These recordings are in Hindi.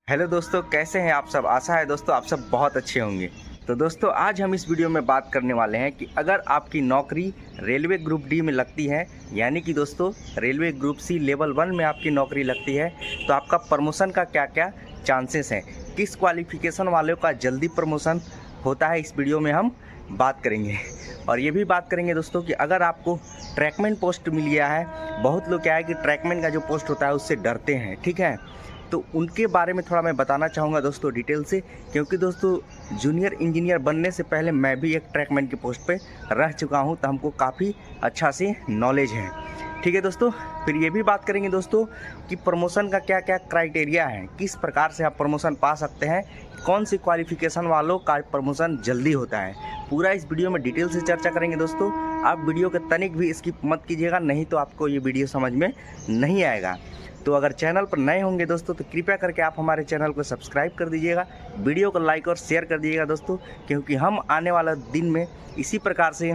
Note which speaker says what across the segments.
Speaker 1: हेलो दोस्तों, कैसे हैं आप सब। आशा है दोस्तों आप सब बहुत अच्छे होंगे। तो दोस्तों आज हम इस वीडियो में बात करने वाले हैं कि अगर आपकी नौकरी रेलवे ग्रुप डी में लगती है, यानी कि दोस्तों रेलवे ग्रुप सी लेवल 1 में आपकी नौकरी लगती है, तो आपका प्रमोशन का क्या क्या चांसेस हैं, किस क्वालिफिकेशन वालों का जल्दी प्रमोशन होता है, इस वीडियो में हम बात करेंगे। और ये भी बात करेंगे दोस्तों कि अगर आपको ट्रैकमैन पोस्ट मिल गया है, बहुत लोग क्या है कि ट्रैकमैन का जो पोस्ट होता है उससे डरते हैं, ठीक है, तो उनके बारे में थोड़ा मैं बताना चाहूँगा दोस्तों डिटेल से, क्योंकि दोस्तों जूनियर इंजीनियर बनने से पहले मैं भी एक ट्रैकमैन की पोस्ट पे रह चुका हूँ, तो हमको काफ़ी अच्छा से नॉलेज है। ठीक है दोस्तों, फिर ये भी बात करेंगे दोस्तों कि प्रमोशन का क्या क्या क्राइटेरिया है, किस प्रकार से आप प्रमोशन पा सकते हैं, कौन सी क्वालिफिकेशन वालों का प्रमोशन जल्दी होता है, पूरा इस वीडियो में डिटेल से चर्चा करेंगे दोस्तों। आप वीडियो के तनिक भी स्किप मत कीजिएगा, नहीं तो आपको ये वीडियो समझ में नहीं आएगा। तो अगर चैनल पर नए होंगे दोस्तों तो कृपया करके आप हमारे चैनल को सब्सक्राइब कर दीजिएगा, वीडियो को लाइक और शेयर कर दीजिएगा दोस्तों, क्योंकि हम आने वाला दिन में इसी प्रकार से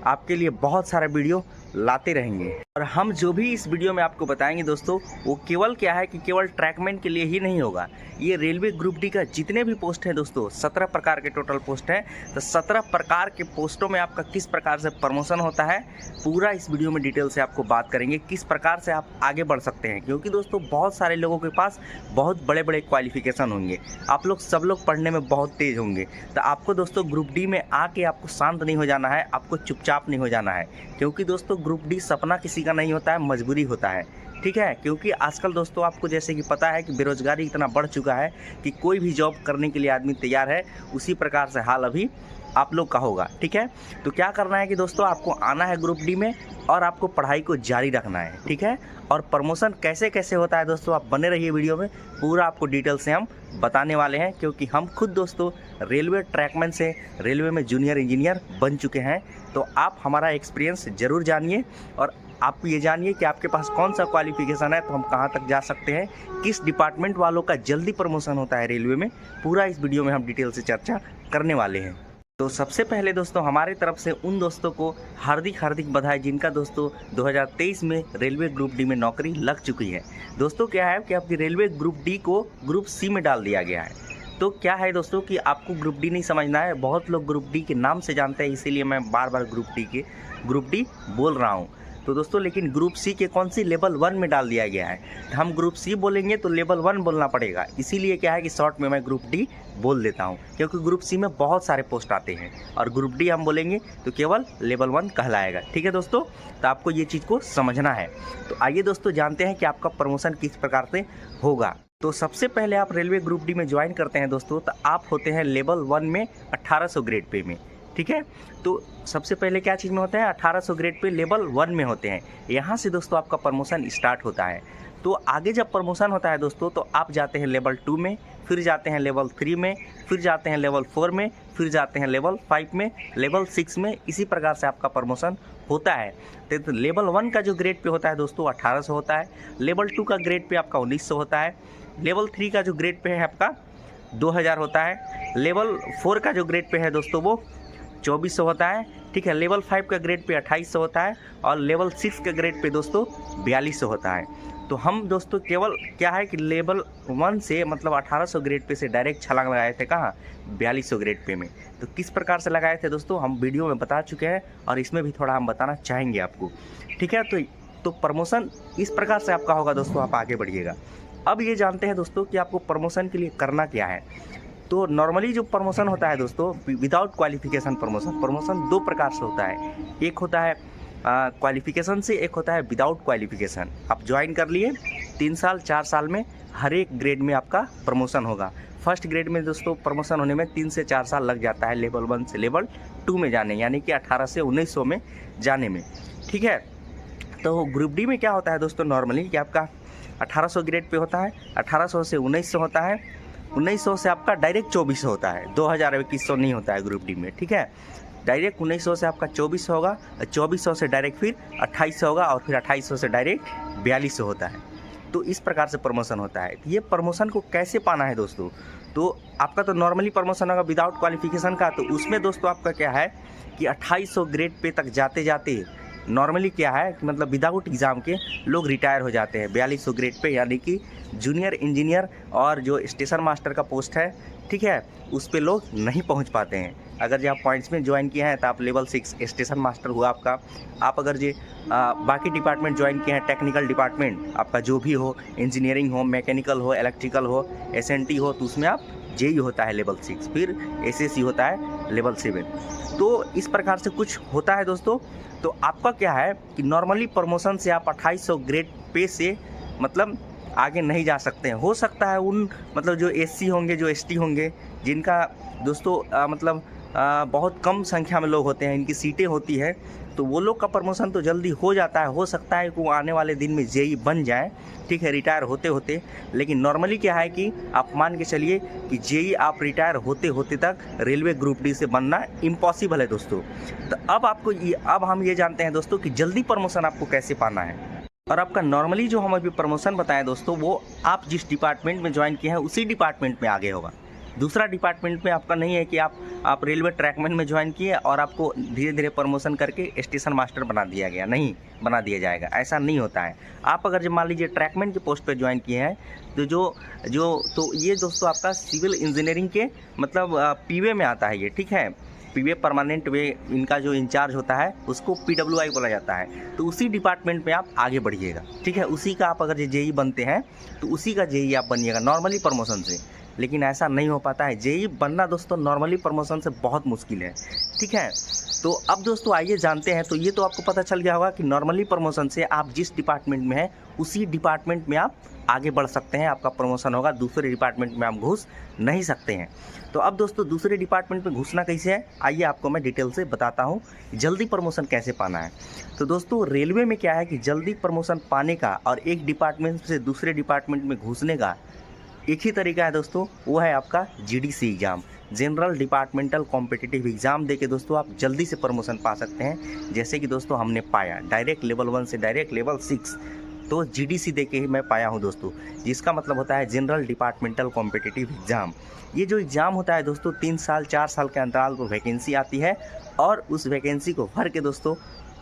Speaker 1: आपके लिए बहुत सारा वीडियो लाते रहेंगे। और हम जो भी इस वीडियो में आपको बताएंगे दोस्तों, वो केवल क्या है कि केवल ट्रैकमैन के लिए ही नहीं होगा। ये रेलवे ग्रुप डी का जितने भी पोस्ट हैं दोस्तों, 17 प्रकार के टोटल पोस्ट हैं, तो 17 प्रकार के पोस्टों में आपका किस प्रकार से प्रमोशन होता है, पूरा इस वीडियो में डिटेल से आपको बात करेंगे, किस प्रकार से आप आगे बढ़ सकते हैं। क्योंकि दोस्तों बहुत सारे लोगों के पास बहुत बड़े बड़े क्वालिफिकेशन होंगे, आप लोग सब लोग पढ़ने में बहुत तेज़ होंगे, तो आपको दोस्तों ग्रुप डी में आके आपको शांत नहीं हो जाना है, आपको चुपचाप नहीं हो जाना है। क्योंकि दोस्तों ग्रुप डी सपना किसी का नहीं होता है, मजबूरी होता है, ठीक है। क्योंकि आजकल दोस्तों आपको जैसे कि पता है कि बेरोजगारी इतना बढ़ चुका है कि कोई भी जॉब करने के लिए आदमी तैयार है, उसी प्रकार से हाल अभी आप लोग का होगा, ठीक है। तो क्या करना है कि दोस्तों आपको आना है ग्रुप डी में और आपको पढ़ाई को जारी रखना है, ठीक है। और प्रमोशन कैसे कैसे होता है दोस्तों, आप बने रहिए वीडियो में, पूरा आपको डिटेल से हम बताने वाले हैं। क्योंकि हम खुद दोस्तों रेलवे ट्रैकमैन से रेलवे में जूनियर इंजीनियर बन चुके हैं, तो आप हमारा एक्सपीरियंस ज़रूर जानिए और आप ये जानिए कि आपके पास कौन सा क्वालिफिकेशन है, तो हम कहाँ तक जा सकते हैं, किस डिपार्टमेंट वालों का जल्दी प्रमोशन होता है रेलवे में, पूरा इस वीडियो में हम डिटेल से चर्चा करने वाले हैं। तो सबसे पहले दोस्तों हमारी तरफ से उन दोस्तों को हार्दिक बधाई जिनका दोस्तों 2023 में रेलवे ग्रुप डी में नौकरी लग चुकी है। दोस्तों क्या है कि आपकी रेलवे ग्रुप डी को ग्रुप सी में डाल दिया गया है। तो क्या है दोस्तों कि आपको ग्रुप डी नहीं समझना है, बहुत लोग ग्रुप डी के नाम से जानते हैं, इसीलिए मैं बार बार ग्रुप डी बोल रहा हूँ। तो दोस्तों लेकिन ग्रुप सी के कौन सी लेवल 1 में डाल दिया गया है, हम ग्रुप सी बोलेंगे तो लेवल 1 बोलना पड़ेगा, इसीलिए क्या है कि शॉर्ट में मैं ग्रुप डी बोल देता हूं। क्योंकि ग्रुप सी में बहुत सारे पोस्ट आते हैं और ग्रुप डी हम बोलेंगे तो केवल लेवल 1 कहलाएगा, ठीक है दोस्तों। तो आपको ये चीज़ को समझना है। तो आइए दोस्तों जानते हैं कि आपका प्रमोशन किस प्रकार से होगा। तो सबसे पहले आप रेलवे ग्रुप डी में ज्वाइन करते हैं दोस्तों, तो आप होते हैं लेवल 1 में 1800 ग्रेड पे में, ठीक है। तो सबसे पहले क्या चीज़ में होते हैं, 1800 ग्रेड पे लेवल 1 में होते हैं। यहाँ से दोस्तों आपका प्रमोशन स्टार्ट होता है। तो आगे जब प्रमोशन होता है दोस्तों, तो आप जाते हैं लेवल 2 में, फिर जाते हैं लेवल 3 में, फिर जाते हैं लेवल 4 में, फिर जाते हैं लेवल 5 में, लेवल 6 में, इसी प्रकार से आपका प्रमोशन होता है। तो लेवल 1 का जो ग्रेड पे होता है दोस्तों 1800 होता है, लेवल 2 का ग्रेड पे आपका 1900 होता है, लेवल 3 का जो ग्रेड पे है आपका 2000 होता है, लेवल 4 का जो ग्रेड पे है दोस्तों वो 2400 होता है, ठीक है। लेवल 5 का ग्रेड पे 2800 होता है और लेवल 6 का ग्रेड पे दोस्तों 4200 होता है। तो हम दोस्तों केवल क्या है कि लेवल 1 से मतलब 1800 ग्रेड पे से डायरेक्ट छलांग लगाए थे कहाँ, 4200 ग्रेड पे में। तो किस प्रकार से लगाए थे दोस्तों हम वीडियो में बता चुके हैं और इसमें भी थोड़ा हम बताना चाहेंगे आपको, ठीक है। तो प्रमोशन इस प्रकार से आपका होगा दोस्तों, आप आगे बढ़िएगा। अब ये जानते हैं दोस्तों कि आपको प्रमोशन के लिए करना क्या है। तो नॉर्मली जो प्रमोशन होता है दोस्तों विदाउट क्वालिफिकेशन प्रमोशन 2 प्रकार से होता है, एक होता है क्वालिफिकेशन से, एक होता है विदाउट क्वालिफिकेशन। आप ज्वाइन कर लिए 3 साल 4 साल में हर एक ग्रेड में आपका प्रमोशन होगा। फर्स्ट ग्रेड में दोस्तों प्रमोशन होने में 3 से 4 साल लग जाता है लेवल 1 से लेवल 2 में जाने, यानी कि 18 से 1900 में जाने में, ठीक है। तो ग्रुप डी में क्या होता है दोस्तों नॉर्मली कि आपका 1800 ग्रेड पे होता है, 1800 से 1900 होता है, 1900 से आपका डायरेक्ट 2400 होता है, 2000-2100 नहीं होता है ग्रुप डी में, ठीक है। डायरेक्ट 1900 से आपका 2400 होगा, 2400 से डायरेक्ट फिर 2800 होगा और फिर 2800 से डायरेक्ट 4200 होता है। तो इस प्रकार से प्रमोशन होता है। ये प्रमोशन को कैसे पाना है दोस्तों, तो आपका तो नॉर्मली प्रमोशन होगा विदाउट क्वालिफिकेशन का, तो उसमें दोस्तों आपका क्या है कि 2800 ग्रेड पे तक जाते जाते नॉर्मली क्या है कि मतलब विदाउट एग्ज़ाम के लोग रिटायर हो जाते हैं 4200 ग्रेड पे, यानी कि जूनियर इंजीनियर और जो स्टेशन मास्टर का पोस्ट है, ठीक है, उस पे लोग नहीं पहुंच पाते हैं। अगर जो आप पॉइंट्स में ज्वाइन किए हैं तो आप लेवल 6 स्टेशन मास्टर हुआ आपका। आप अगर जो बाकी डिपार्टमेंट ज्वाइन किए हैं, टेक्निकल डिपार्टमेंट आपका जो भी हो, इंजीनियरिंग हो, मैकेनिकल हो, इलेक्ट्रिकल हो, SNT हो, तो उसमें आप JEE होता है लेवल 6, फिर SSC होता है लेवल 7। तो इस प्रकार से कुछ होता है दोस्तों। तो आपका क्या है कि नॉर्मली प्रमोशन से आप 2800 ग्रेड पे से मतलब आगे नहीं जा सकते हैं। हो सकता है उन मतलब जो SC होंगे, जो ST होंगे, जिनका दोस्तों मतलब बहुत कम संख्या में लोग होते हैं, इनकी सीटें होती है, तो वो लोग का प्रमोशन तो जल्दी हो जाता है। हो सकता है कि वो आने वाले दिन में JEE बन जाए, ठीक है, रिटायर होते होते। लेकिन नॉर्मली क्या है कि आप मान के चलिए कि JEE आप रिटायर होते होते तक रेलवे ग्रुप डी से बनना इम्पॉसिबल है दोस्तों। तो अब हम ये जानते हैं दोस्तों कि जल्दी प्रमोशन आपको कैसे पाना है। और आपका नॉर्मली जो हम अभी प्रमोशन बताएं दोस्तों, वो आप जिस डिपार्टमेंट में ज्वाइन किए हैं उसी डिपार्टमेंट में आगे होगा। दूसरा डिपार्टमेंट में आपका नहीं है कि आप रेलवे ट्रैकमैन में ज्वाइन किए और आपको धीरे धीरे प्रमोशन करके स्टेशन मास्टर बना दिया गया, नहीं बना दिया जाएगा, ऐसा नहीं होता है। आप अगर जब मान लीजिए ट्रैकमैन के पोस्ट पे ज्वाइन किए हैं तो ये दोस्तों आपका सिविल इंजीनियरिंग के मतलब PV में आता है ये, ठीक है। PV परमानेंट वे इनका जो इंचार्ज होता है उसको PWI बोला जाता है। तो उसी डिपार्टमेंट में आप आगे बढ़िएगा, ठीक है। उसी का आप अगर JEE बनते हैं तो उसी का JEE आप बनिएगा नॉर्मली प्रमोशन से। लेकिन ऐसा नहीं हो पाता है, JEE बनना दोस्तों नॉर्मली प्रमोशन से बहुत मुश्किल है, ठीक है। तो अब दोस्तों आइए जानते हैं। तो ये तो आपको पता चल गया होगा कि नॉर्मली प्रमोशन से आप जिस डिपार्टमेंट में हैं उसी डिपार्टमेंट में आप आगे बढ़ सकते हैं, आपका प्रमोशन होगा। दूसरे डिपार्टमेंट में आप घुस नहीं सकते हैं। तो अब दोस्तों दूसरे डिपार्टमेंट में घुसना कैसे है, आइए आपको मैं डिटेल से बताता हूँ जल्दी प्रमोशन कैसे पाना है। तो दोस्तों रेलवे में क्या है कि जल्दी प्रमोशन पाने का और एक डिपार्टमेंट से दूसरे डिपार्टमेंट में घुसने का एक ही तरीका है दोस्तों, वो है आपका GDC exam, general departmental competitive exam देके दोस्तों आप जल्दी से प्रमोशन पा सकते हैं। जैसे कि दोस्तों हमने पाया डायरेक्ट लेवल 1 से डायरेक्ट लेवल 6, तो GDC देके ही मैं पाया हूँ दोस्तों, जिसका मतलब होता है जनरल डिपार्टमेंटल कॉम्पिटिटिव एग्ज़ाम। ये जो एग्ज़ाम होता है दोस्तों 3 साल 4 साल के अंतराल पर वैकेंसी आती है और उस वैकेंसी को भर के दोस्तों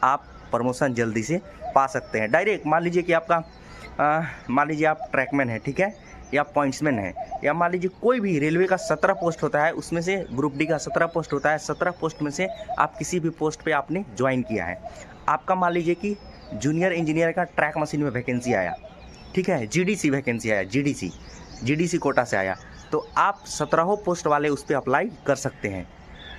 Speaker 1: आप प्रमोशन जल्दी से पा सकते हैं। डायरेक्ट मान लीजिए कि मान लीजिए आप ट्रैकमैन है, ठीक है, या पॉइंट्समैन है, या मान लीजिए कोई भी रेलवे का 17 पोस्ट होता है, उसमें से ग्रुप डी का 17 पोस्ट होता है। 17 पोस्ट में से आप किसी भी पोस्ट पे आपने ज्वाइन किया है। आपका मान लीजिए कि जूनियर इंजीनियर का ट्रैक मशीन में वैकेंसी आया, ठीक है, GDC वैकेंसी आया, GDC कोटा से आया, तो आप 17 पोस्ट वाले उस पर अप्लाई कर सकते हैं।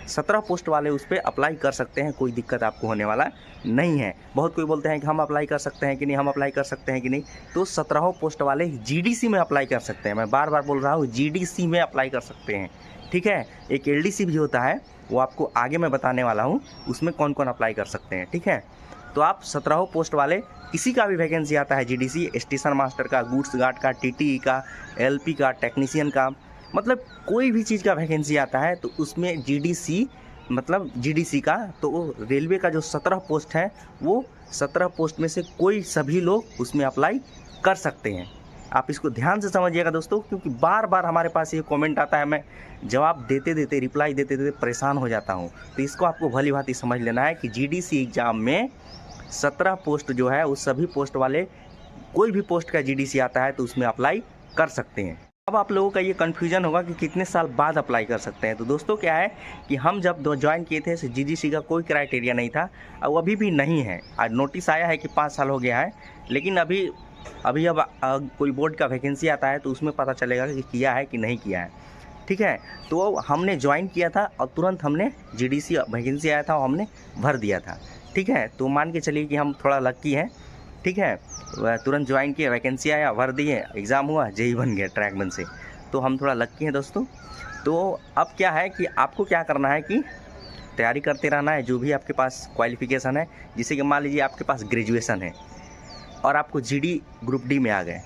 Speaker 1: 17 पोस्ट वाले उस पर अप्लाई कर सकते हैं, कोई दिक्कत आपको होने वाला नहीं है। बहुत कोई बोलते हैं कि हम अप्लाई कर सकते हैं कि नहीं, हम अप्लाई कर सकते हैं कि नहीं, तो 17 पोस्ट वाले GDC में अप्लाई कर सकते हैं। मैं बार बार बोल रहा हूँ, GDC में अप्लाई कर सकते हैं, ठीक है। एक LDC भी होता है, वो आपको आगे मैं बताने वाला हूँ, उसमें कौन कौन अप्लाई कर सकते हैं, ठीक है। तो आप 17 पोस्ट वाले किसी का भी वैकेंसी आता है, GDC स्टेशन मास्टर का, गुड्स गार्ड का, TTE का, LP का, टेक्नीशियन का, मतलब कोई भी चीज़ का वैकेंसी आता है तो उसमें GDC का, तो रेलवे का जो 17 पोस्ट है वो 17 पोस्ट में से कोई सभी लोग उसमें अप्लाई कर सकते हैं। आप इसको ध्यान से समझिएगा दोस्तों, क्योंकि बार बार हमारे पास ये कमेंट आता है, मैं जवाब देते देते रिप्लाई देते देते परेशान हो जाता हूँ। तो इसको आपको भली भांति समझ लेना है कि GDC एग्ज़ाम में 17 पोस्ट जो है उस सभी पोस्ट वाले कोई भी पोस्ट का GDC आता है तो उसमें अप्लाई कर सकते हैं। अब आप लोगों का ये कन्फ्यूजन होगा कि कितने साल बाद अप्लाई कर सकते हैं। तो दोस्तों क्या है कि हम जब ज्वाइन किए थे GDC का कोई क्राइटेरिया नहीं था, और अभी भी नहीं है। आज नोटिस आया है कि 5 साल हो गया है, लेकिन अभी कोई बोर्ड का वैकेंसी आता है तो उसमें पता चलेगा कि किया है कि नहीं किया है, ठीक है। तो हमने ज्वाइन किया था और तुरंत हमने GDC वैकेंसी आया था और हमने भर दिया था, ठीक है। तो मान के चलिए कि हम थोड़ा लक्की हैं, ठीक है, तुरंत ज्वाइन किए, वैकेंसी आया, भर दिए, एग्ज़ाम हुआ, JEE बन गया ट्रैकमैन से, तो हम थोड़ा लक्की हैं दोस्तों। तो अब क्या है कि आपको क्या करना है कि तैयारी करते रहना है, जो भी आपके पास क्वालिफ़िकेशन है। जैसे कि मान लीजिए आपके पास ग्रेजुएशन है और आपको GD ग्रुप डी में आ गए,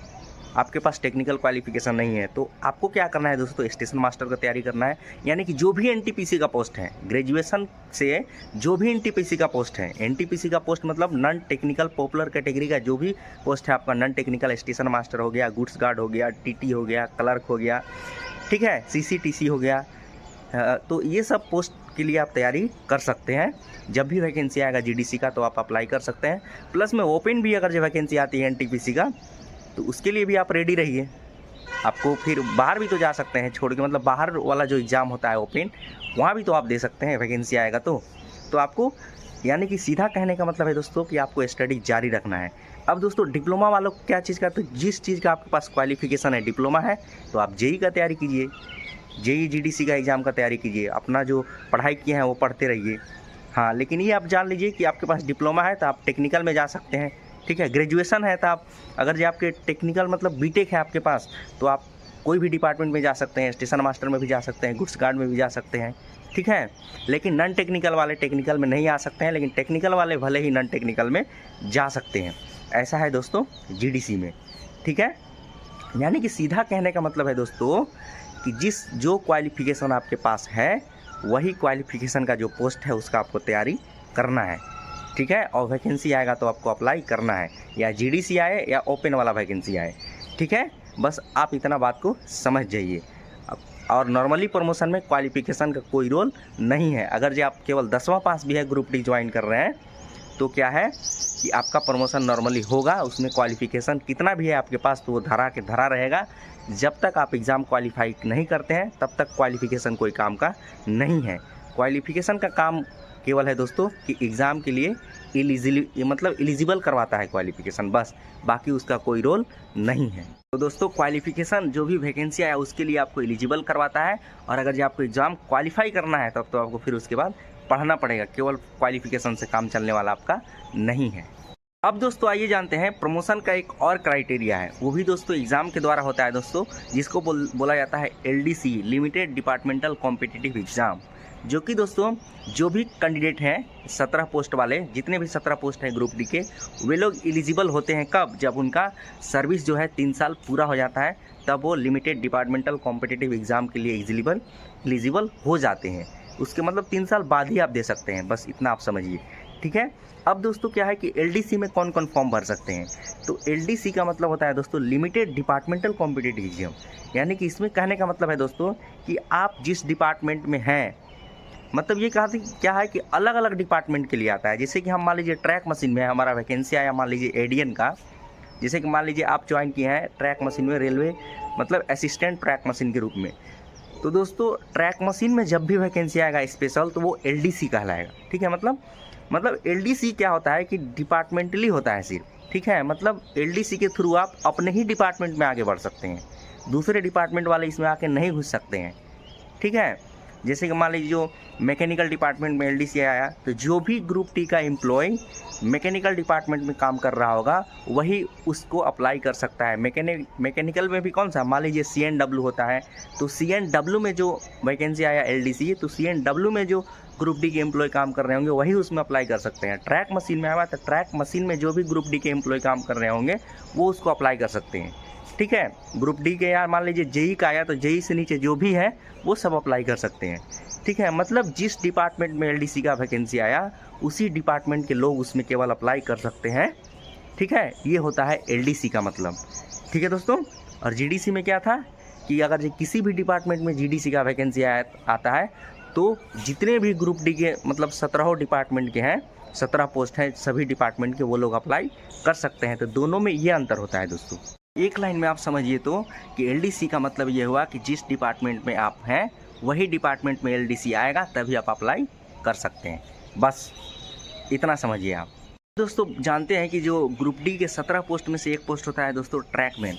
Speaker 1: आपके पास टेक्निकल क्वालिफिकेशन नहीं है, तो आपको क्या करना है दोस्तों, स्टेशन मास्टर का तैयारी करना है। यानी कि जो भी NTPC का पोस्ट है, ग्रेजुएशन से जो भी NTPC का पोस्ट है, NTPC का पोस्ट मतलब नॉन टेक्निकल पॉपुलर कैटेगरी का जो भी पोस्ट है आपका, नॉन टेक्निकल स्टेशन मास्टर हो गया, गुड्स गार्ड हो गया, TT हो गया, क्लर्क हो गया, ठीक है, CCTC हो गया, तो ये सब पोस्ट के लिए आप तैयारी कर सकते हैं। जब भी वैकेंसी आएगा जीडीसी का तो आप अप्लाई कर सकते हैं। प्लस में ओपन भी अगर जो वैकेंसी आती है एनटीपीसी का तो उसके लिए भी आप रेडी रहिए। आपको फिर बाहर भी तो जा सकते हैं छोड़ के, मतलब बाहर वाला जो एग्ज़ाम होता है ओपन, वहाँ भी तो आप दे सकते हैं वैकेंसी आएगा तो आपको, यानी कि सीधा कहने का मतलब है दोस्तों कि आपको स्टडी जारी रखना है। अब दोस्तों डिप्लोमा वालों को क्या चीज़ का, तो जिस चीज़ का आपके पास क्वालिफिकेशन है, डिप्लोमा है, तो आप जेई का तैयारी कीजिए, जेई जीडीसी का एग्ज़ाम का तैयारी कीजिए, अपना जो पढ़ाई किए हैं वो पढ़ते रहिए। हाँ, लेकिन ये आप जान लीजिए कि आपके पास डिप्लोमा है तो आप टेक्निकल में जा सकते हैं, ठीक है। ग्रेजुएशन है तो आप, अगर जो आपके टेक्निकल मतलब बीटेक है आपके पास, तो आप कोई भी डिपार्टमेंट में जा सकते हैं, स्टेशन मास्टर में भी जा सकते हैं, गुड्स गार्ड में भी जा सकते हैं, ठीक है। लेकिन नॉन टेक्निकल वाले टेक्निकल में नहीं आ सकते हैं, लेकिन टेक्निकल वाले भले ही नॉन टेक्निकल में जा सकते हैं। ऐसा है दोस्तों जीडीसी में, ठीक है। यानी कि सीधा कहने का मतलब है दोस्तों कि जो क्वालिफिकेशन आपके पास है वही क्वालिफिकेशन का जो पोस्ट है उसका आपको तैयारी करना है, ठीक है। और वैकेंसी आएगा तो आपको अप्लाई करना है, या जीडीसी आए या ओपन वाला वैकेंसी आए, ठीक है। बस आप इतना बात को समझ जाइए। और नॉर्मली प्रमोशन में क्वालिफिकेशन का कोई रोल नहीं है। अगर जो आप केवल 10वां पास भी है ग्रुप डी ज्वाइन कर रहे हैं तो क्या है कि आपका प्रमोशन नॉर्मली होगा। उसमें क्वालिफिकेशन कितना भी है आपके पास तो वो धरा के धरा रहेगा। जब तक आप एग्ज़ाम क्वालिफाई नहीं करते हैं तब तक क्वालिफिकेशन कोई काम का नहीं है। क्वालिफिकेशन का काम केवल है दोस्तों कि एग्ज़ाम के लिए एलिजिबल करवाता है क्वालिफिकेशन, बस, बाकी उसका कोई रोल नहीं है। तो दोस्तों क्वालिफिकेशन जो भी वैकेंसी आया उसके लिए आपको एलिजिबल करवाता है। और अगर जो आपको एग्ज़ाम क्वालिफाई करना है तब तो आपको फिर उसके बाद पढ़ना पड़ेगा, केवल क्वालिफिकेशन से काम चलने वाला आपका नहीं है। अब दोस्तों आइए जानते हैं प्रमोशन का एक और क्राइटेरिया है, वो भी दोस्तों एग्ज़ाम के द्वारा होता है दोस्तों, जिसको बोला जाता है LDC, limited departmental competitive exam. जो कि दोस्तों जो भी कैंडिडेट हैं 17 पोस्ट वाले, जितने भी 17 पोस्ट हैं ग्रुप डी के, वे लोग एलिजिबल होते हैं कब, जब उनका सर्विस जो है 3 साल पूरा हो जाता है, तब वो लिमिटेड डिपार्टमेंटल कॉम्पिटिटिव एग्ज़ाम के लिए एलिजिबल हो जाते हैं। उसके मतलब 3 साल बाद ही आप दे सकते हैं, बस इतना आप समझिए, ठीक है। अब दोस्तों क्या है कि LDC में कौन कौन फॉर्म भर सकते हैं, तो LDC का मतलब होता है दोस्तों लिमिटेड डिपार्टमेंटल कॉम्पिटिटिव एग्जाम। यानी कि इसमें कहने का मतलब है दोस्तों कि आप जिस डिपार्टमेंट में हैं, मतलब ये कहा क्या है कि अलग अलग डिपार्टमेंट के लिए आता है। जैसे कि हम मान लीजिए ट्रैक मशीन में हमारा वैकेंसी आया, मान लीजिए एडीएन का, जैसे कि मान लीजिए आप ज्वाइन किए हैं ट्रैक मशीन में, रेलवे मतलब असिस्टेंट ट्रैक मशीन के रूप में, तो दोस्तों ट्रैक मशीन में जब भी वैकेंसी आएगा स्पेशल तो वो LDC कहलाएगा, ठीक है। मतलब LDC क्या होता है कि डिपार्टमेंटली होता है सिर्फ, ठीक है। मतलब LDC के थ्रू आप अपने ही डिपार्टमेंट में आगे बढ़ सकते हैं, दूसरे डिपार्टमेंट वाले इसमें आके नहीं घुस सकते हैं, ठीक है। जैसे कि मान लीजिए जो मैकेनिकल डिपार्टमेंट में LDC आया तो जो भी ग्रुप टी का एम्प्लॉय मैकेनिकल डिपार्टमेंट में काम कर रहा होगा वही उसको अप्लाई कर सकता है। मैकेनिकल में भी कौन सा, मान लीजिए CNW होता है, तो CNW में जो वैकेंसी आया LDC, तो CNW में जो ग्रुप डी के एम्प्लॉय काम कर रहे होंगे वही उसमें अप्लाई कर सकते हैं। ट्रैक मशीन में आया तो ट्रैक मशीन में जो भी ग्रुप डी के एम्प्लॉय काम कर रहे होंगे वो उसको अप्लाई कर सकते हैं, ठीक है। ग्रुप डी के यार मान लीजिए जेई का आया तो जेई से नीचे जो भी है वो सब अप्लाई कर सकते हैं, ठीक है। मतलब जिस डिपार्टमेंट में LDC का वैकेंसी आया उसी डिपार्टमेंट के लोग उसमें केवल अप्लाई कर सकते हैं, ठीक है। ये होता है LDC का मतलब, ठीक है दोस्तों। और GDC में क्या था कि अगर किसी भी डिपार्टमेंट में GDC का वैकेंसी आता है तो जितने भी ग्रुप डी के मतलब 17 डिपार्टमेंट के हैं, 17 पोस्ट हैं सभी डिपार्टमेंट के, वो लोग अप्लाई कर सकते हैं। तो दोनों में ये अंतर होता है दोस्तों। एक लाइन में आप समझिए तो कि LDC का मतलब ये हुआ कि जिस डिपार्टमेंट में आप हैं वही डिपार्टमेंट में LDC आएगा तभी आप अप्लाई कर सकते हैं, बस इतना समझिए आप। दोस्तों जानते हैं कि जो ग्रुप डी के 17 पोस्ट में से एक पोस्ट होता है दोस्तों ट्रैकमैन,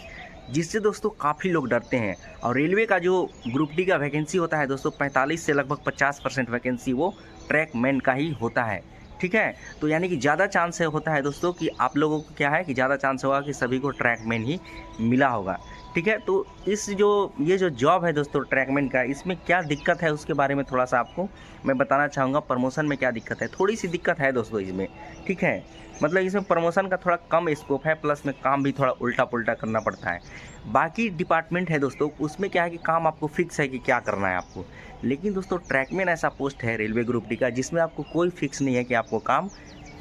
Speaker 1: जिससे दोस्तों काफ़ी लोग डरते हैं। और रेलवे का जो ग्रुप डी का वैकेंसी होता है दोस्तों 45 से लगभग 50% वैकेंसी वो ट्रैकमैन का ही होता है, ठीक है। तो यानी कि ज़्यादा चांस होता है दोस्तों कि आप लोगों को क्या है कि ज़्यादा चांस होगा कि सभी को ट्रैकमैन ही मिला होगा, ठीक है। तो ये जो जॉब है दोस्तों ट्रैकमैन का, इसमें क्या दिक्कत है उसके बारे में थोड़ा सा आपको मैं बताना चाहूँगा। प्रमोशन में क्या दिक्कत है, थोड़ी सी दिक्कत है दोस्तों इसमें, ठीक है। मतलब इसमें प्रमोशन का थोड़ा कम स्कोप है, प्लस में काम भी थोड़ा उल्टा पुल्टा करना पड़ता है। बाकी डिपार्टमेंट है दोस्तों उसमें क्या है कि काम आपको फिक्स है कि क्या करना है आपको, लेकिन दोस्तों ट्रैकमैन ऐसा पोस्ट है रेलवे ग्रुप डी का जिसमें आपको कोई फिक्स नहीं है कि आपको काम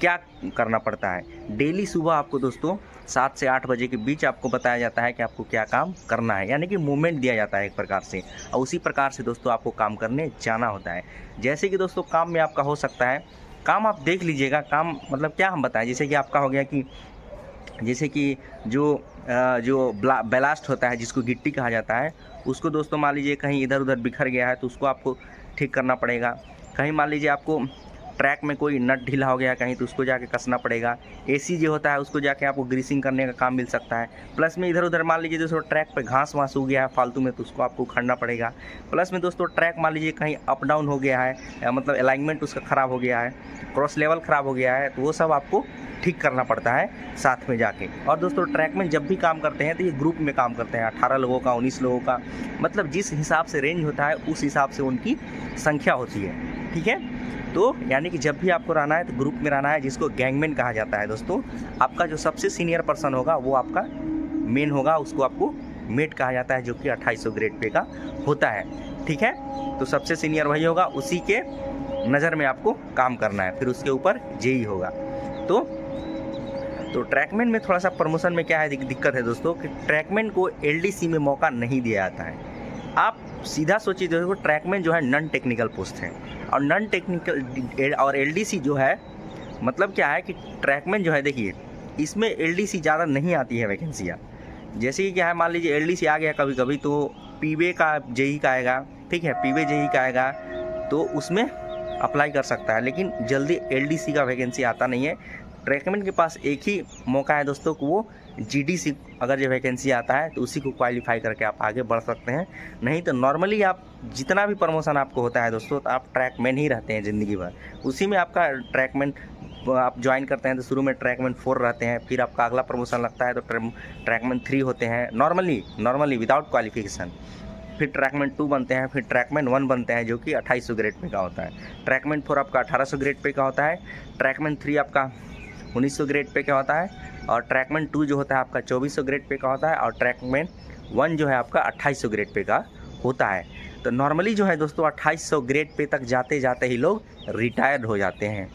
Speaker 1: क्या करना पड़ता है। डेली सुबह आपको दोस्तों 7 से 8 बजे के बीच आपको बताया जाता है कि आपको क्या काम करना है, यानी कि मूवमेंट दिया जाता है एक प्रकार से, और उसी प्रकार से दोस्तों आपको काम करने जाना होता है। जैसे कि दोस्तों काम में आपका हो सकता है, काम आप देख लीजिएगा, काम मतलब क्या हम बताएं, जैसे कि आपका हो गया कि जैसे कि जो बैलास्ट होता है जिसको गिट्टी कहा जाता है, उसको दोस्तों मान लीजिए कहीं इधर उधर बिखर गया है तो उसको आपको ठीक करना पड़ेगा। कहीं मान लीजिए आपको ट्रैक में कोई नट ढीला हो गया कहीं तो उसको जाके कसना पड़ेगा। एसी जो होता है उसको जाके आपको ग्रीसिंग करने का काम मिल सकता है। प्लस में इधर उधर मान लीजिए दोस्तों ट्रैक पे घास वास हो गया है फालतू में तो उसको आपको उखाड़ना पड़ेगा। प्लस में दोस्तों ट्रैक मान लीजिए कहीं अप डाउन हो गया है, मतलब अलाइनमेंट उसका ख़राब हो गया है, क्रॉस लेवल ख़राब हो गया है, तो वो सब आपको ठीक करना पड़ता है साथ में जाके। और दोस्तों ट्रैक में जब भी काम करते हैं तो ये ग्रुप में काम करते हैं, 18 लोगों का, 19 लोगों का, मतलब जिस हिसाब से रेंज होता है उस हिसाब से उनकी संख्या होती है। ठीक है, तो यानी कि जब भी आपको रहना है तो ग्रुप में रहना है, जिसको गैंगमैन कहा जाता है दोस्तों। आपका जो सबसे सीनियर पर्सन होगा वो आपका मेन होगा, उसको आपको मेट कहा जाता है, जो कि 2800 ग्रेड पे का होता है। ठीक है, तो सबसे सीनियर वही होगा, उसी के नज़र में आपको काम करना है, फिर उसके ऊपर जेई होगा। तो ट्रैकमैन में थोड़ा सा प्रमोशन में क्या है दिक्कत है दोस्तों कि ट्रैकमैन को एलडीसी में मौका नहीं दिया जाता है। आप सीधा सोचिए दोस्तों, ट्रैकमैन जो है नॉन टेक्निकल पोस्ट है, और नॉन टेक्निकल और एलडीसी जो है, मतलब क्या है कि ट्रैकमैन जो है, देखिए इसमें एलडीसी ज़्यादा नहीं आती है वैकेंसियाँ। जैसे कि क्या है, मान लीजिए एलडीसी आ गया कभी कभी तो पीवे का जेई का आएगा, ठीक है, पीवे जेई का आएगा तो उसमें अप्लाई कर सकता है, लेकिन जल्दी एलडीसी का वैकेंसी आता नहीं है। ट्रैकमैन के पास एक ही मौका है दोस्तों कि वो जीडीसी अगर जो वैकेंसी आता है तो उसी को क्वालिफाई करके आप आगे बढ़ सकते हैं। नहीं तो नॉर्मली आप जितना भी प्रमोशन आपको होता है दोस्तों, तो आप ट्रैकमैन ही रहते हैं ज़िंदगी भर, उसी में आपका ट्रैकमैन आप ज्वाइन करते हैं तो शुरू में ट्रैकमैन 4 रहते हैं, फिर आपका अगला प्रमोशन लगता है तो ट्रैकमैन 3 होते हैं नॉर्मली विदाउट क्वालिफिकेशन। फिर ट्रैकमैन 2 बनते हैं, फिर ट्रैकमैन 1 बनते हैं जो कि 2800 ग्रेड पे का होता है। ट्रैकमैन 4 आपका 1800 ग्रेड पे का होता है। ट्रैकमैन 3 आपका 1900 ग्रेड पे का होता है, और ट्रैकमैन 2 जो होता है आपका 2400 ग्रेड पे का होता है, और ट्रैकमैन 1 जो है आपका 2800 ग्रेड पे का होता है। तो नॉर्मली जो है दोस्तों 2800 ग्रेड पे तक जाते जाते ही लोग रिटायर्ड हो जाते हैं,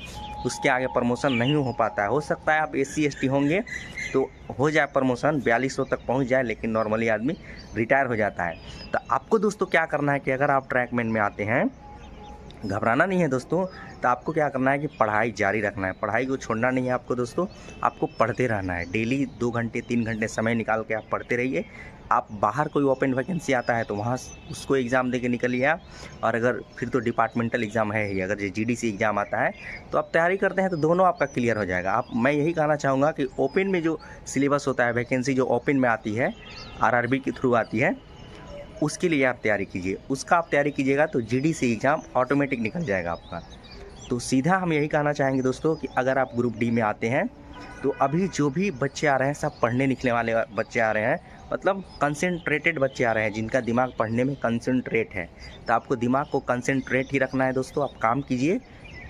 Speaker 1: उसके आगे प्रमोशन नहीं हो पाता है। हो सकता है आप SC ST होंगे तो हो जाए प्रमोशन 4200 तक पहुंच जाए, लेकिन नॉर्मली आदमी रिटायर हो जाता है। तो आपको दोस्तों क्या करना है कि अगर आप ट्रैकमैन में आते हैं, घबराना नहीं है दोस्तों, तो आपको क्या करना है कि पढ़ाई जारी रखना है, पढ़ाई को छोड़ना नहीं है आपको दोस्तों, आपको पढ़ते रहना है। डेली 2 घंटे 3 घंटे समय निकाल के आप पढ़ते रहिए। आप बाहर कोई ओपन वैकेंसी आता है तो वहाँ उसको एग्ज़ाम दे के निकलिए आप, और अगर फिर तो डिपार्टमेंटल एग्ज़ाम है ही, अगर जो GDC एग्ज़ाम आता है तो आप तैयारी करते हैं तो दोनों आपका क्लियर हो जाएगा। मैं यही कहना चाहूँगा कि ओपन में जो सिलेबस होता है, वैकेंसी जो ओपन में आती है, RRB के थ्रू आती है, उसके लिए आप तैयारी कीजिए। उसका आप तैयारी कीजिएगा तो GDC एग्ज़ाम ऑटोमेटिक निकल जाएगा आपका। तो सीधा हम यही कहना चाहेंगे दोस्तों कि अगर आप ग्रुप डी में आते हैं तो अभी जो भी बच्चे आ रहे हैं सब पढ़ने लिखने वाले बच्चे आ रहे हैं, मतलब कंसंट्रेटेड बच्चे आ रहे हैं जिनका दिमाग पढ़ने में कंसंट्रेट है। तो आपको दिमाग को कंसंट्रेट ही रखना है दोस्तों। आप काम कीजिए,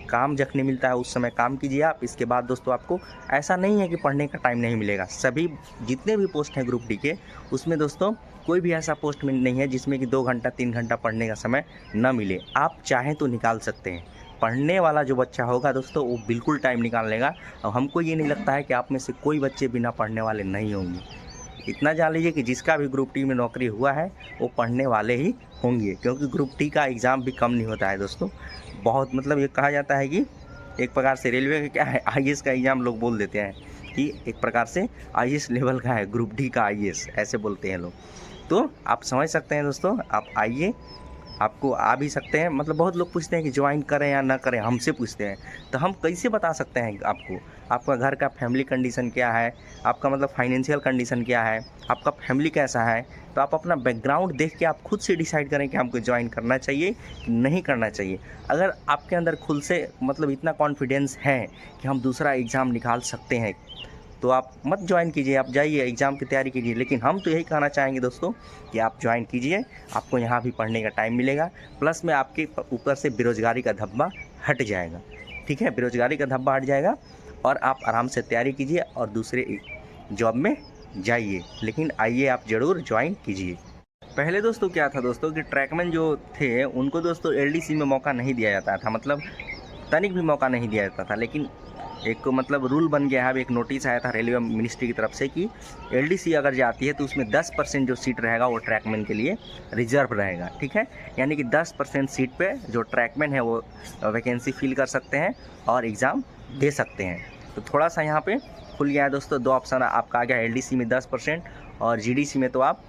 Speaker 1: काम जखने मिलता है उस समय काम कीजिए आप। इसके बाद दोस्तों आपको ऐसा नहीं है कि पढ़ने का टाइम नहीं मिलेगा। सभी जितने भी पोस्ट हैं ग्रुप डी के, उसमें दोस्तों कोई भी ऐसा पोस्ट में नहीं है जिसमें कि 2 घंटा 3 घंटा पढ़ने का समय न मिले। आप चाहें तो निकाल सकते हैं। पढ़ने वाला जो बच्चा होगा दोस्तों वो बिल्कुल टाइम निकाल लेगा, और हमको ये नहीं लगता है कि आप में से कोई बच्चे बिना पढ़ने वाले नहीं होंगे। इतना जान लीजिए कि जिसका भी ग्रुप डी में नौकरी हुआ है वो पढ़ने वाले ही होंगे, क्योंकि ग्रुप डी का एग्ज़ाम भी कम नहीं होता है दोस्तों। बहुत मतलब ये कहा जाता है कि एक प्रकार से रेलवे का क्या है, IAS का एग्ज़ाम लोग बोल देते हैं कि एक प्रकार से IAS लेवल का है ग्रुप डी का IAS, ऐसे बोलते हैं लोग। तो आप समझ सकते हैं दोस्तों, आप आइए, आपको आ भी सकते हैं। मतलब बहुत लोग पूछते हैं कि ज्वाइन करें या ना करें, हमसे पूछते हैं, तो हम कैसे बता सकते हैं आपको, आपका घर का फैमिली कंडीशन क्या है, आपका मतलब फाइनेंशियल कंडीशन क्या है, आपका फैमिली कैसा है। तो आप अपना बैकग्राउंड देख के आप खुद से डिसाइड करें कि हमको ज्वाइन करना चाहिए कि नहीं करना चाहिए। अगर आपके अंदर खुद से मतलब इतना कॉन्फिडेंस है कि हम दूसरा एग्ज़ाम निकाल सकते हैं, तो आप मत ज्वाइन कीजिए, आप जाइए एग्ज़ाम की तैयारी कीजिए। लेकिन हम तो यही कहना चाहेंगे दोस्तों कि आप ज्वाइन कीजिए, आपको यहाँ भी पढ़ने का टाइम मिलेगा, प्लस में आपके ऊपर से बेरोज़गारी का धब्बा हट जाएगा। ठीक है, बेरोज़गारी का धब्बा हट जाएगा और आप आराम से तैयारी कीजिए और दूसरे जॉब में जाइए। लेकिन आइए, आप ज़रूर ज्वाइन कीजिए। पहले दोस्तों क्या था दोस्तों कि ट्रैकमैन जो थे उनको दोस्तों LDC में मौका नहीं दिया जाता था, मतलब तनिक भी मौका नहीं दिया जाता था। लेकिन एक मतलब रूल बन गया है, अब एक नोटिस आया था रेलवे मिनिस्ट्री की तरफ से कि एलडीसी अगर जाती है तो उसमें 10% जो सीट रहेगा वो ट्रैकमैन के लिए रिजर्व रहेगा, ठीक है। यानी कि 10% सीट पे जो ट्रैकमैन है वो वैकेंसी फिल कर सकते हैं और एग्ज़ाम दे सकते हैं। तो थोड़ा सा यहाँ पे खुल गया है दोस्तों, 2 ऑप्शन आपका आ गया, एलडीसी में 10% और जीडीसी में तो आप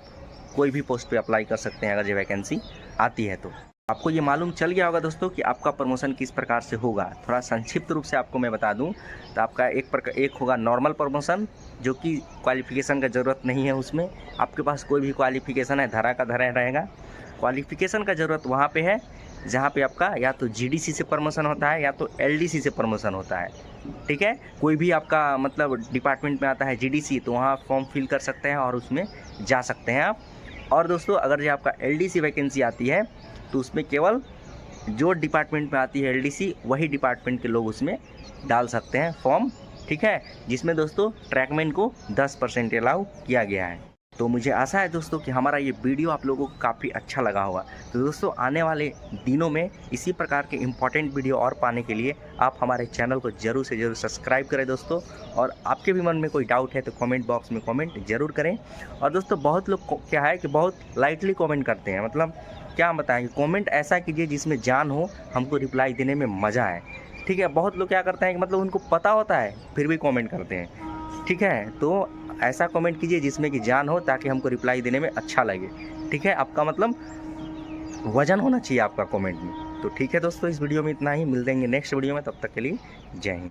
Speaker 1: कोई भी पोस्ट पे अप्लाई कर सकते हैं अगर ये वैकेंसी आती है। तो आपको ये मालूम चल गया होगा दोस्तों कि आपका प्रमोशन किस प्रकार से होगा। थोड़ा संक्षिप्त रूप से आपको मैं बता दूं तो आपका एक होगा नॉर्मल प्रमोशन, जो कि क्वालिफिकेशन का ज़रूरत नहीं है, उसमें आपके पास कोई भी क्वालिफिकेशन है धरा का धरा रहेगा। क्वालिफिकेशन का ज़रूरत वहाँ पे है जहाँ पे आपका या तो जीडीसी से प्रमोशन होता है या तो एलडीसी से प्रमोशन होता है, ठीक है। कोई भी आपका मतलब डिपार्टमेंट में आता है जीडीसी तो वहाँ फॉर्म फिल कर सकते हैं और उसमें जा सकते हैं आप। और दोस्तों अगर जो आपका एलडीसी वैकेंसी आती है तो उसमें केवल जो डिपार्टमेंट में आती है एलडीसी वही डिपार्टमेंट के लोग उसमें डाल सकते हैं फॉर्म, ठीक है, जिसमें दोस्तों ट्रैकमैन को 10% अलाउ किया गया है। तो मुझे आशा है दोस्तों कि हमारा ये वीडियो आप लोगों को काफ़ी अच्छा लगा होगा। तो दोस्तों आने वाले दिनों में इसी प्रकार के इम्पॉर्टेंट वीडियो और पाने के लिए आप हमारे चैनल को ज़रूर से ज़रूर सब्सक्राइब करें दोस्तों। और आपके भी मन में कोई डाउट है तो कमेंट बॉक्स में कमेंट ज़रूर करें। और दोस्तों बहुत लोग क्या है कि बहुत लाइटली कमेंट करते हैं, मतलब क्या बताएं कि कमेंट ऐसा कीजिए जिसमें जान हो, हमको रिप्लाई देने में मज़ा आए, ठीक है। बहुत लोग क्या करते हैं कि मतलब उनको पता होता है फिर भी कमेंट करते हैं, ठीक है। तो ऐसा कमेंट कीजिए जिसमें कि जान हो ताकि हमको रिप्लाई देने में अच्छा लगे, ठीक है। आपका मतलब वजन होना चाहिए आपका कमेंट में। तो ठीक है दोस्तों, इस वीडियो में इतना ही, मिल देंगे नेक्स्ट वीडियो में, तब तक के लिए जय हिंद।